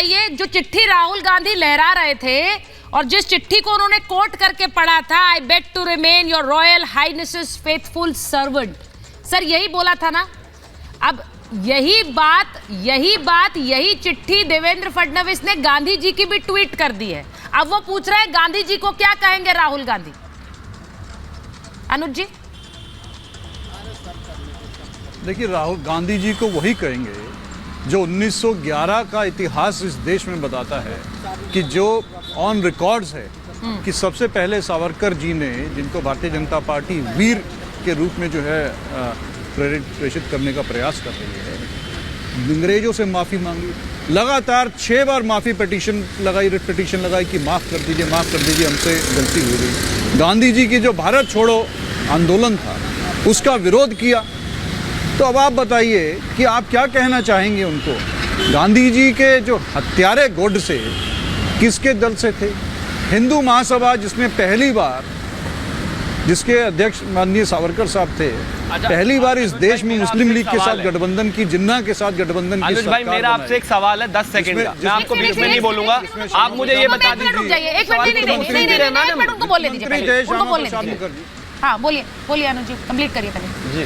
बताइए, जो चिट्ठी राहुल गांधी लहरा रहे थे और जिस चिट्ठी को उन्होंने कोट करके पढ़ा था, I beg to remain your royal highness's faithful servant, sir यही बोला था ना। अब यही चिट्ठी देवेंद्र फडणवीस ने गांधी जी की भी ट्वीट कर दी है। अब वो पूछ रहे हैं गांधी जी को क्या कहेंगे राहुल गांधी। अनुज जी, देखिए, राहुल गांधी जी को वही कहेंगे जो 1911 का इतिहास इस देश में बताता है कि जो ऑन रिकॉर्ड्स है कि सबसे पहले सावरकर जी ने, जिनको भारतीय जनता पार्टी वीर के रूप में जो है प्रेषित करने का प्रयास कर रही है, अंग्रेजों से माफ़ी मांगी, लगातार 6 बार माफ़ी पिटीशन लगाई कि माफ़ कर दीजिए, हमसे गलती हो गई। गांधी जी की जो भारत छोड़ो आंदोलन था उसका विरोध किया। तो अब आप बताइए कि आप क्या कहना चाहेंगे उनको। गांधी जी के जो हत्यारे गोडसे किसके दल से थे? हिंदू महासभा, जिसमें पहली बार, जिसके अध्यक्ष माननीय सावरकर साहब थे, पहली बार इस देश में मुस्लिम लीग के साथ गठबंधन की, जिन्ना के साथ गठबंधन की। भाई, मेरा आपसे एक सवाल है 10 सेकंड का, मैं आपको बीच में नहीं बोलूंगा, आप मुझे ये बता दीजिए। हाँ, बोलिए अनुज जी, कंप्लीट करिए पहले जी।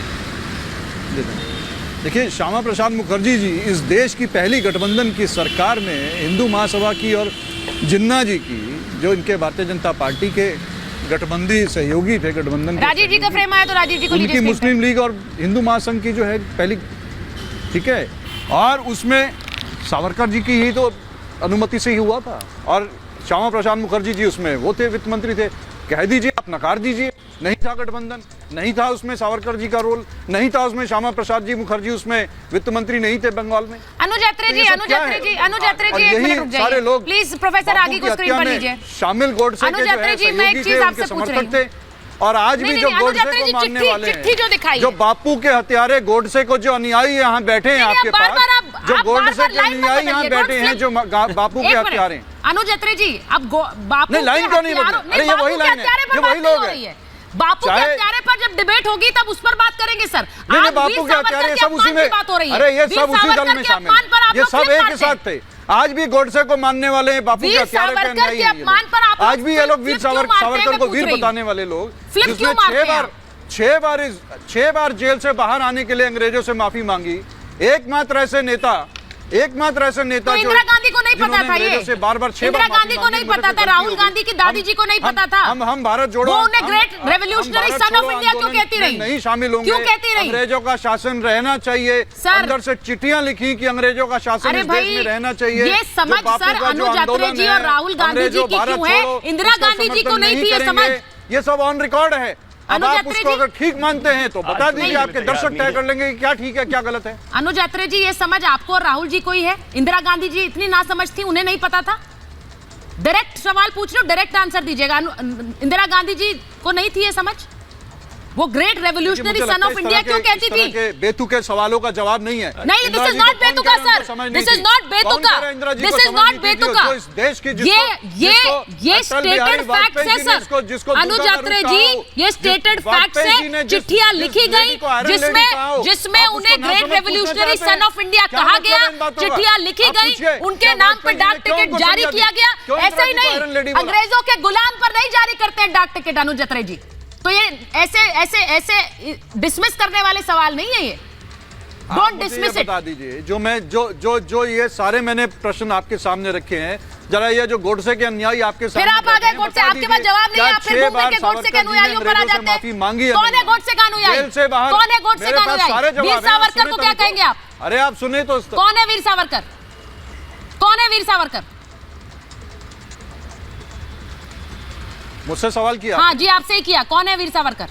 देखिए, श्यामा प्रसाद मुखर्जी जी इस देश की पहली गठबंधन की सरकार में हिंदू महासभा की और जिन्ना जी की, जो इनके भारतीय जनता पार्टी के गठबंधी सहयोगी थे, गठबंधन राजीव जी का फ्रेम आया तो राजीव जी को उनकी मुस्लिम लीग और हिंदू महासंघ की जो है पहली, ठीक है, और उसमें सावरकर जी की ही तो अनुमति से ही हुआ था और श्यामा प्रसाद मुखर्जी जी उसमें वो थे, वित्त मंत्री थे। कह दीजिए, आप नकार दीजिए, नहीं था गठबंधन, नहीं था उसमें सावरकर जी का रोल, नहीं था उसमें श्यामा प्रसाद जी मुखर्जी उसमें वित्त मंत्री नहीं थे बंगाल में। अनुज यात्री जी, एक मिनट रुक जाइए प्लीज। प्रोफेसर आगे को स्क्रीन पर लीजिए। शामिल गोडसे के समर्थक थे और आज भी जो गोडसे को मानने वाले हैं, जो बापू के हत्यारे गोडसे को, जो अनुयायी यहाँ बैठे हैं आपके पास, जो गोडसे के अनुयायी यहाँ बैठे हैं, जो बापू के हत्यारे। अनुज यात्री जी, अब बापू लाइन क्यों नहीं बदली? अरे ये वही लाइन है, ये वही लोग हैं। बापू के हत्यारे पर जब डिबेट होगी तब उस पर बात करेंगे सर। नहीं, बापू के हत्यारे सब उसी में बात हो रही है। अरे ये सब उसी दल में शामिल है, ये सब एक के साथ थे। आज भी गोडसे को मानने वाले हैं, बापू के हत्यारे के अनुयायी हैं। आज भी ये लोग वीर सावरकर को वीर बताने वाले लोग, जिसने 6 बार जेल से बाहर आने के लिए अंग्रेजों से माफी मांगी, एकमात्र ऐसे नेता तो इंदिरा गांधी को नहीं पता था ये? बार-बार 6 बार इंदिरा गांधी को नहीं पता था, राहुल गांधी की दादी जी को नहीं पता था? हम भारत जोड़ो, वो उन्हें great revolutionary son of India क्यों कहती रही? नहीं शामिल होंगे, क्यों कहती रही? अंग्रेजों का शासन रहना चाहिए। अंदर से चिट्ठियां लिखी कि अंग्रेजों का शासन इस देश में रहना चाहिए। ये समझ सर अनुज यात्री जी और राहुल गांधी जी की क्यों है, इंदिरा गांधी जी को नहीं थी ये समझ? ये सब ऑन रिकॉर्ड है। अब आप उसको अगर ठीक मानते हैं तो बता दीजिए, आपके दर्शक तय कर लेंगे कि क्या ठीक है क्या गलत है। अनुज यात्री जी, ये समझ आपको और राहुल जी को ही है? इंदिरा गांधी जी इतनी नासमझ थी, उन्हें नहीं पता था? डायरेक्ट सवाल पूछ रहे हो, डायरेक्ट आंसर दीजिएगा। इंदिरा गांधी जी को नहीं थी ये समझ? वो great revolutionary son of India क्यों कहती थी? बेतुके सवालों का जवाब नहीं है। नहीं, दिस इज नॉट बेतुका सर, दिस इज नॉट बेतुका, दिस इज नॉट बेतुका। ये स्टेटेड फैक्ट्स है सर। अनुज यात्री जी, ये स्टेटेड फैक्ट्स है। चिट्ठियां लिखी गई जिसमें उन्हें great revolutionary son of India कहा गया, चिट्ठियां लिखी गई, उनके नाम पर डाक टिकट जारी किया गया। ऐसे ही नहीं, अंग्रेजों के गुलाम पर नहीं जारी करते हैं डाक टिकट अनुज यात्री जी। तो ये ऐसे डिसमिस करने वाले सवाल नहीं है ये। Don't dismiss it. बता दीजिए, जो ये सारे मैंने प्रश्न आपके सामने रखे हैं, जरा ये जो गोडसे के अनुयायी आपके सामने, फिर आप आ गए गोडसे, आपके पास जवाब नहीं है, आप फिर घूम के गोडसे के अनुयायियों पर आ जाते हैं। माफी मांगी है। कौन है गोडसे का अनुयायी? कौन है गोडसे का अनुयायी? वीर सावरकर को क्या कहेंगे आप? अरे आप सुने तो, कौन है वीर सावरकर? कौन है वीर सावरकर? मुझसे सवाल किया? हाँ जी, आपसे ही किया। कौन है वीर सावरकर?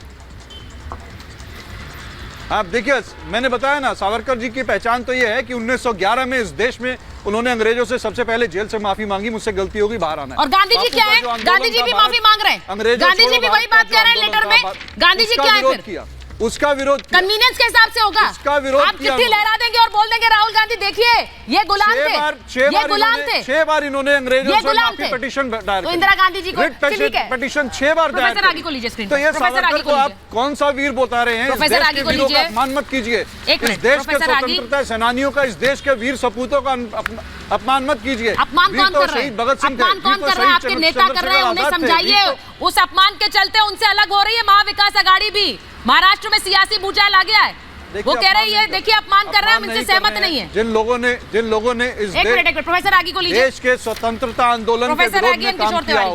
आप देखिए, मैंने बताया ना, सावरकर जी की पहचान तो ये है कि 1911 में इस देश में उन्होंने अंग्रेजों से सबसे पहले जेल से माफी मांगी, मुझसे गलती होगी, बाहर आना है। और गांधी जी क्या है? गांधी जी भी माफी मांग रहे हैं। गांधी जी भी वही बात कह रहे हैं लेटर में। गांधी जी क्या है फिर? उसका विरोध किया। कन्वीनियंस के हिसाब से होगा। उसका विरोध आप किया चिट्ठी लहरा देंगे और बोल देंगे राहुल गांधी देखिए ये गुलाम थे, ये गुलाम थे, 6 बार इन्होंने अंग्रेजों से माफी पिटीशन दायर तो इंदिरा गांधी जी को ठीक है पिटीशन 6 बार दायर प्रोफेसर आगे को लीजिए स्क्रीन तो ये सावरकर को आप कौन सा वीर बता रहे हैं? प्रोफेसर आगे को लीजिए, अपमान मत कीजिए। एक इस मिनट, देश के प्रोफेसर आगे। स्वतंत्रता सेनानियों का, इस देश के वीर सपूतों का अपमान मत कीजिए। अपमान कौन कर रहा है? अपमान कौन कर रहा है? आपके नेता कर रहे हैं, उन्हें समझाइए। उस अपमान के चलते उनसे अलग हो रही है महाविकास आघाड़ी भी। महाराष्ट्र में सियासी भूचाल आ गया है, वो कह रही है देखिए अपमान कर रहे हैं, हम इनसे सहमत नहीं है। जिन लोगों ने इस एक मिनट प्रोफेसर आगे को लीजिए, देश के स्वतंत्रता आंदोलन के विरोध में काम किया